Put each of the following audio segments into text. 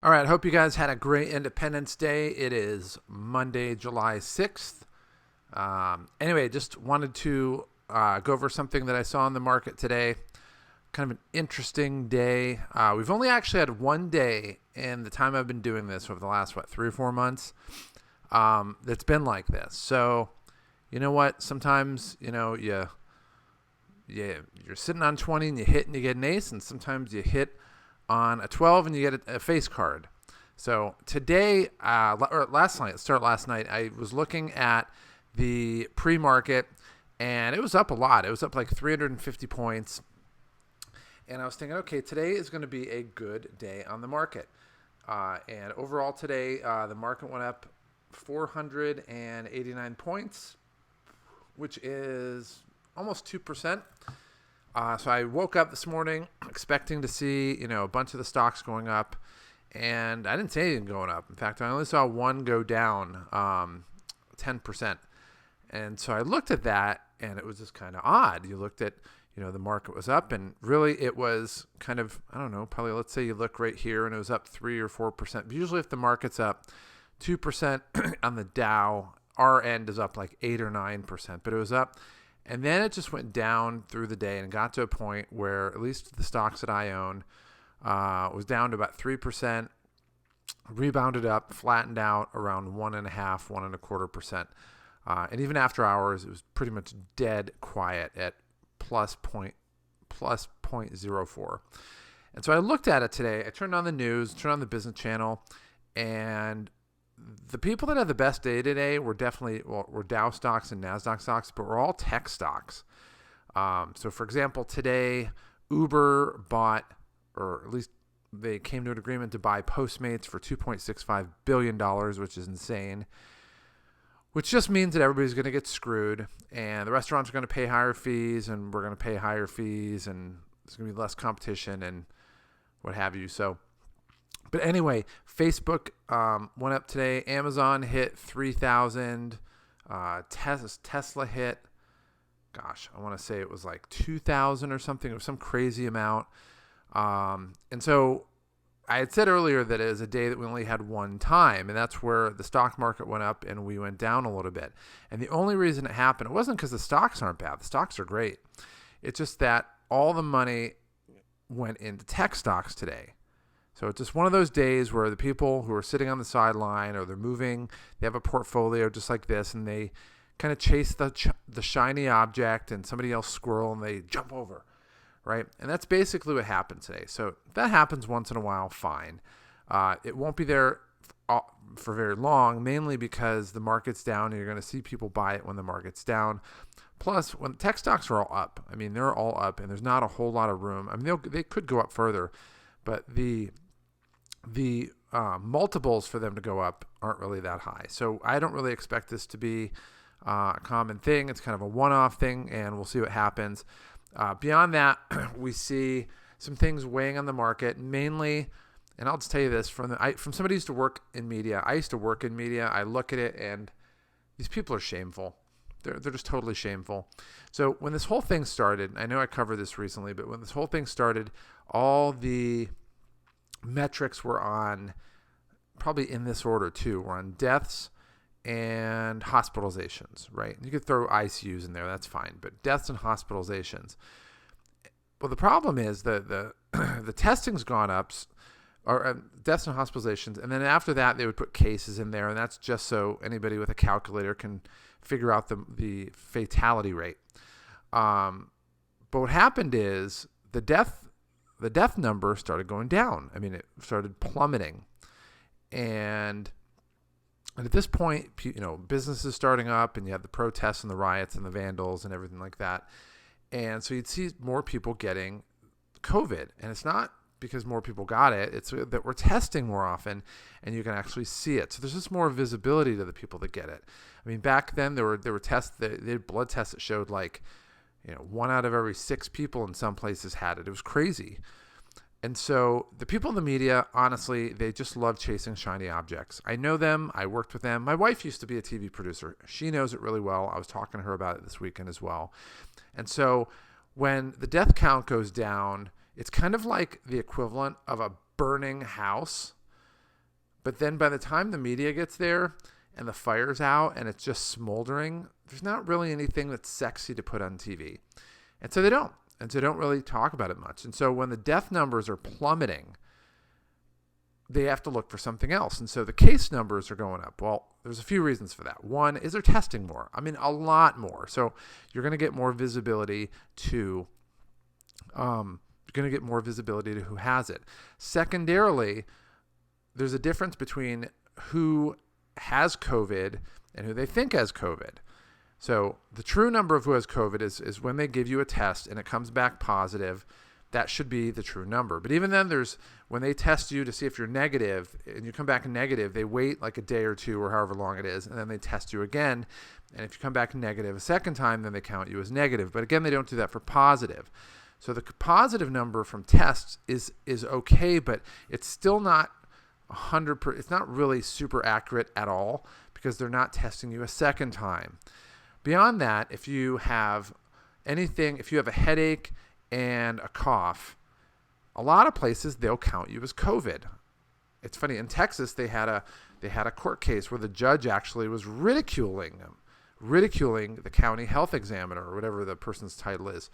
All right, hope you guys had a great Independence Day. It is Monday, July 6th. Anyway, just wanted to go over something that I saw in the market today. Kind of an interesting day. We've only actually had one day in the time I've been doing this over the last, 3 or 4 months, that's been like this. So, you know what? Sometimes, you're sitting on 20 and you hit and you get an ace, and sometimes you hit on a 12 and you get a face card. So today, last night, I was looking at the pre-market and it was up a lot. It was up like 350 points. And I was thinking, okay, today is going to be a good day on the market. And overall today, the market went up 489 points, which is almost 2%. So I woke up this morning expecting to see, a bunch of the stocks going up, and I didn't see anything going up. In fact, I only saw one go down 10%. And so I looked at that, and it was just kind of odd. You looked at, the market was up, and really it was kind of, I don't know, probably let's say you look right here, and it was up 3 or 4%. But usually if the market's up 2% on the Dow, our end is up like 8 or 9%, but it was up. And then it just went down through the day and got to a point where at least the stocks that I own was down to about 3%, rebounded up, flattened out around 1.5%. And even after hours, it was pretty much dead quiet at plus 0.04. And so I looked at it today. I turned on the news, turned on the business channel, and the people that had the best day today were were Dow stocks and NASDAQ stocks, but were all tech stocks. So, for example, today Uber bought, or at least they came to an agreement to buy Postmates for $2.65 billion, which is insane, which just means that everybody's going to get screwed, and the restaurants are going to pay higher fees, and we're going to pay higher fees, and there's going to be less competition and what have you. But anyway, Facebook went up today. Amazon hit 3,000. Tesla hit, I want to say it was like 2,000 or something. It was some crazy amount. And so I had said earlier that it was a day that we only had one time, and that's where the stock market went up and we went down a little bit. And the only reason it happened, it wasn't because the stocks aren't bad. The stocks are great. It's just that all the money went into tech stocks today. So it's just one of those days where the people who are sitting on the sideline, or they're moving, they have a portfolio just like this, and they kind of chase the shiny object and somebody else squirrel, and they jump over, right? And that's basically what happened today. So if that happens once in a while, fine. It won't be there for very long, mainly because the market's down, and you're going to see people buy it when the market's down. Plus, when tech stocks are all up, they're all up, and there's not a whole lot of room. They could go up further, but the multiples for them to go up aren't really that high. So I don't really expect this to be a common thing. It's kind of a one-off thing, and we'll see what happens. Beyond that, we see some things weighing on the market, mainly, and I'll just tell you this, from somebody who used to work in media. I used to work in media. I look at it, and these people are shameful. They're just totally shameful. So when this whole thing started, I know I covered this recently, but when this whole thing started, all the metrics were on, probably in this order too, were on deaths and hospitalizations, right? You could throw ICUs in there, that's fine, but deaths and hospitalizations. Well, the problem is the testing's gone up, or deaths and hospitalizations, and then after that they would put cases in there, and that's just so anybody with a calculator can figure out the fatality rate. But what happened is the death number started going down. It started plummeting. And at this point, businesses starting up, and you have the protests and the riots and the vandals and everything like that. And so you'd see more people getting COVID. And it's not because more people got it. It's that we're testing more often, and you can actually see it. So there's just more visibility to the people that get it. Back then there were tests, they had blood tests that showed like, 1 out of every 6 people in some places had it. It was crazy. And so the people in the media, honestly, they just love chasing shiny objects. I know them. I worked with them. My wife used to be a TV producer. She knows it really well. I was talking to her about it this weekend as well. And so when the death count goes down, it's kind of like the equivalent of a burning house. But then by the time the media gets there and the fire's out and it's just smoldering, there's not really anything that's sexy to put on TV. And so they don't. And so they don't really talk about it much. And so when the death numbers are plummeting, they have to look for something else. And so the case numbers are going up. Well, there's a few reasons for that. One is they're testing more. I mean, a lot more. So you're going to get more visibility to who has it. Secondarily, there's a difference between who has COVID and who they think has COVID. So the true number of who has COVID is when they give you a test and it comes back positive. That should be the true number. But even then, when they test you to see if you're negative and you come back negative, they wait like a day or two or however long it is, and then they test you again. And if you come back negative a second time, then they count you as negative. But again, they don't do that for positive. So the positive number from tests is okay, but it's still not 100%. It's not really super accurate at all because they're not testing you a second time. Beyond that, if you have a headache and a cough, a lot of places they'll count you as COVID. It's funny, in Texas they had a court case where the judge actually was ridiculing the county health examiner or whatever the person's title is.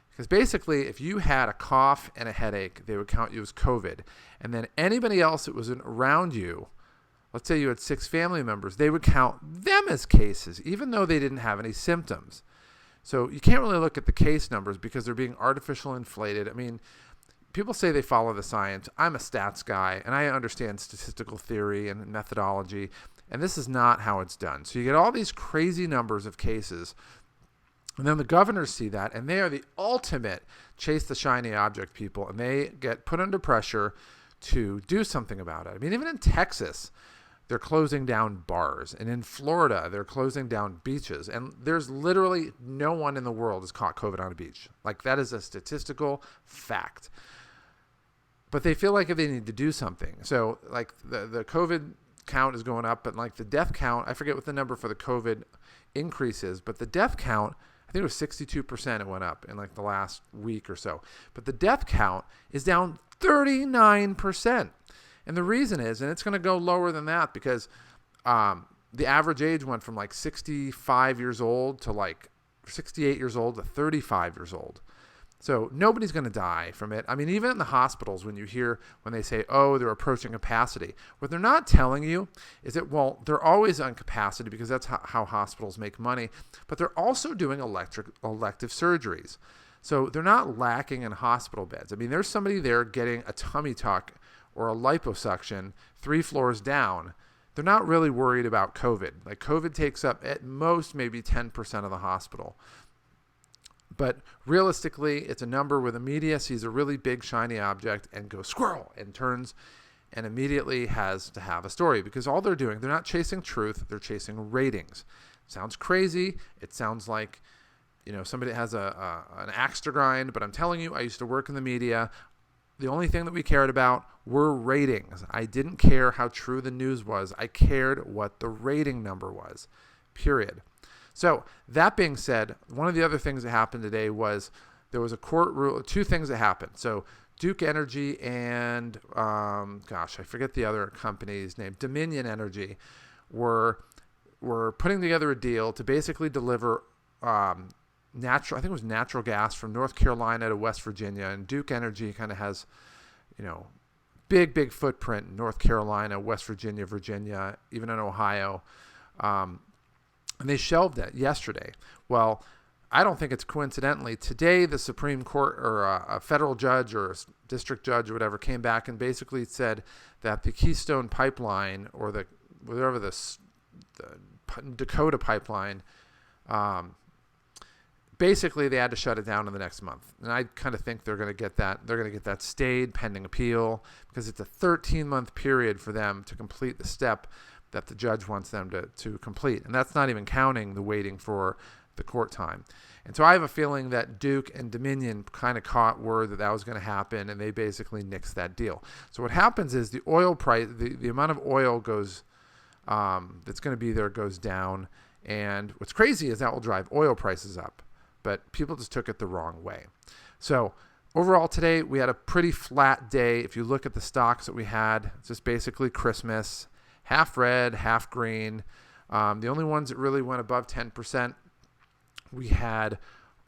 Because basically, if you had a cough and a headache, they would count you as COVID. And then anybody else that was around you, let's say you had 6 family members, they would count them as cases, even though they didn't have any symptoms. So you can't really look at the case numbers because they're being artificially inflated. I mean, people say they follow the science. I'm a stats guy, and I understand statistical theory and methodology, and this is not how it's done. So you get all these crazy numbers of cases, and then the governors see that, and they are the ultimate chase the shiny object people, and they get put under pressure to do something about it. I mean, even in Texas, they're closing down bars. And in Florida, they're closing down beaches. And there's literally no one in the world has caught COVID on a beach. Like, that is a statistical fact. But they feel like they need to do something. So, like, the COVID count is going up, but, like, the death count, I forget what the number for the COVID increase is, but the death count, I think it was 62% it went up in, like, the last week or so. But the death count is down 39%. And the reason is, and it's going to go lower than that because the average age went from like 65 years old to like 68 years old to 35 years old. So nobody's going to die from it. I mean, even in the hospitals, when they say, oh, they're approaching capacity, what they're not telling you is that, well, they're always on capacity because that's how hospitals make money, but they're also doing elective surgeries. So they're not lacking in hospital beds. I mean, there's somebody there getting a tummy tuck or a liposuction 3 floors down. They're not really worried about COVID. Like, COVID takes up at most maybe 10% of the hospital. But realistically, it's a number where the media sees a really big shiny object and goes squirrel and turns and immediately has to have a story because all they're doing, they're not chasing truth, they're chasing ratings. Sounds crazy. It sounds like, somebody has an axe to grind, but I'm telling you, I used to work in the media. The only thing that we cared about were ratings. I didn't care how true the news was. I cared what the rating number was, period. So that being said, one of the other things that happened today was there was a court rule, 2 things that happened. So Duke Energy and, I forget the other company's name, Dominion Energy, were putting together a deal to basically deliver natural gas from North Carolina to West Virginia, and Duke Energy kind of has, big footprint in North Carolina, West Virginia, even in Ohio, and they shelved it yesterday. Well, I don't think it's coincidentally. Today, the Supreme Court or a federal judge or a district judge or whatever came back and basically said that the Keystone Pipeline or the Dakota Pipeline, basically they had to shut it down in the next month. And I kind of think they're going to get that. They're going to get that stayed pending appeal because it's a 13-month period for them to complete the step that the judge wants them to complete. And that's not even counting the waiting for the court time. And so I have a feeling that Duke and Dominion kind of caught word that was going to happen, and they basically nixed that deal. So what happens is the oil price, the amount of oil goes, that's going to be there goes down. And what's crazy is that will drive oil prices up. But people just took it the wrong way. So overall today, we had a pretty flat day. If you look at the stocks that we had, it's just basically Christmas, half red, half green. The only ones that really went above 10%, we had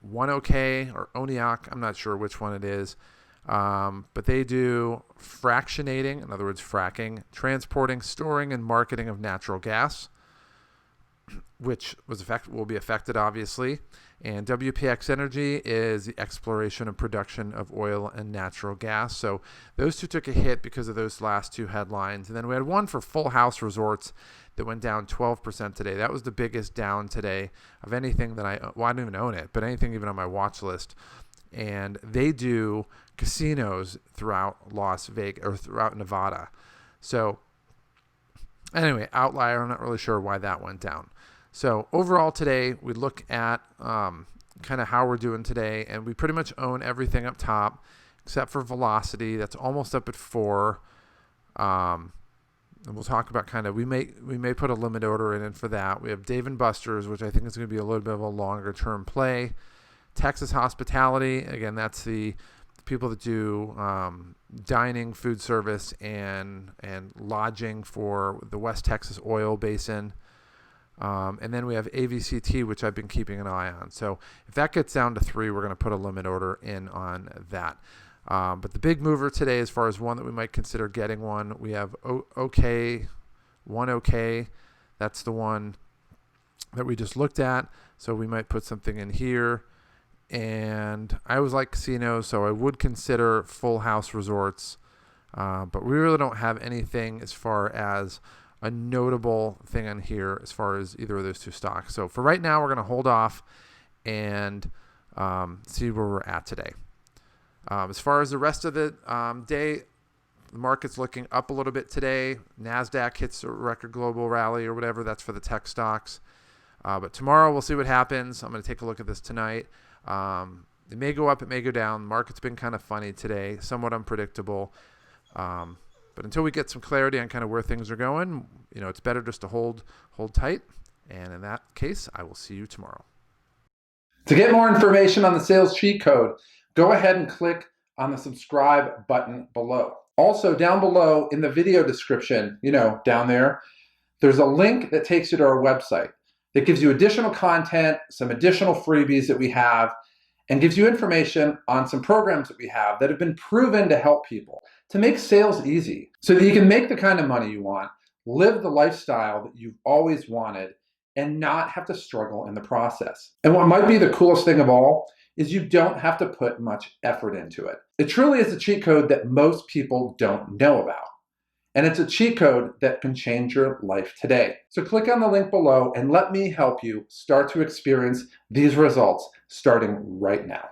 One OK or Oniak. I'm not sure which one it is. But they do fractionating, in other words, fracking, transporting, storing, and marketing of natural gas, which will be affected, obviously. And WPX Energy is the exploration and production of oil and natural gas. So those two took a hit because of those last two headlines. And then we had one for Full House Resorts that went down 12% today. That was the biggest down today of anything that I don't even own it, but anything even on my watch list. And they do casinos throughout Las Vegas or throughout Nevada. So anyway, outlier. I'm not really sure why that went down. So overall today, we look at kind of how we're doing today, and we pretty much own everything up top except for Velocity. That's almost up at 4. And we'll talk about kind of, we may put a limit order in for that. We have Dave & Buster's, which I think is going to be a little bit of a longer term play. Texas Hospitality, again, that's the people that do dining, food service, and lodging for the West Texas oil basin. And then we have AVCT, which I've been keeping an eye on. So if that gets down to 3, we're going to put a limit order in on that. But the big mover today, as far as one that we might consider getting one, we have One OK. That's the one that we just looked at. So we might put something in here. And I always like casinos, so I would consider Full House Resorts. But we really don't have anything as far as a notable thing on here as far as either of those two stocks. So for right now, we're going to hold off and see where we're at today. As far as the rest of the day, the market's looking up a little bit today. NASDAQ hits a record global rally or whatever. That's for the tech stocks. But tomorrow, we'll see what happens. I'm going to take a look at this tonight. It may go up, it may go down. The market's been kind of funny today, somewhat unpredictable. But until we get some clarity on kind of where things are going, it's better just to hold tight. And in that case, I will see you tomorrow. To get more information on the sales cheat code, go ahead and click on the subscribe button below. Also, down below in the video description, down there, there's a link that takes you to our website that gives you additional content, some additional freebies that we have, and gives you information on some programs that we have that have been proven to help people to make sales easy so that you can make the kind of money you want, live the lifestyle that you've always wanted, and not have to struggle in the process. And what might be the coolest thing of all is you don't have to put much effort into it. It truly is a cheat code that most people don't know about. And it's a cheat code that can change your life today. So click on the link below and let me help you start to experience these results starting right now.